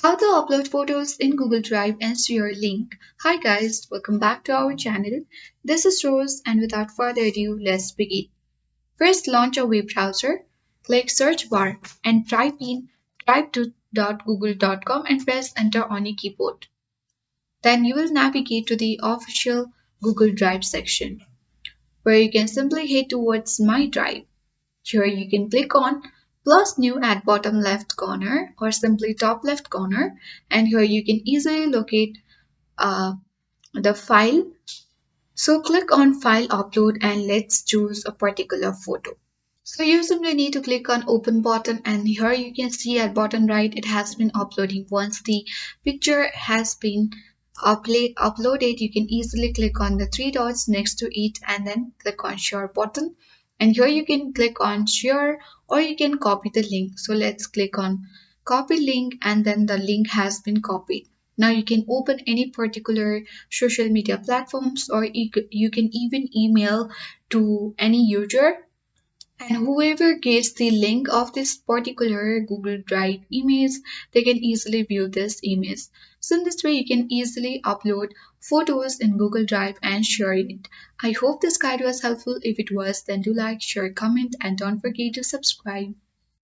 How to upload photos in Google Drive and share link. Hi guys, welcome back to our channel. This is Rose and without further ado, let's begin. First launch a web browser, click search bar and type in drive2.google.com and press enter on your keyboard. Then you will navigate to the official Google Drive section where you can simply head towards My Drive. Here you can click on plus new at bottom left corner or simply top left corner, and here you can easily locate uh, the file. So click on file upload and let's choose a particular photo. So you simply need to click on open button, and here you can see at bottom right it has been uploading. Once the picture has been uploaded, you can easily click on the three dots next to it and then click on share button, and here you can click on share or you can copy the link. So let's click on copy link and then the link has been copied. Now you can open any particular social media platforms or you can even email to any user, and whoever gets the link of this particular Google Drive image, they can easily view this image. So in this way, you can easily upload photos in Google Drive and share it. I hope this guide was helpful. If it was, then do like, share, comment, and don't forget to subscribe.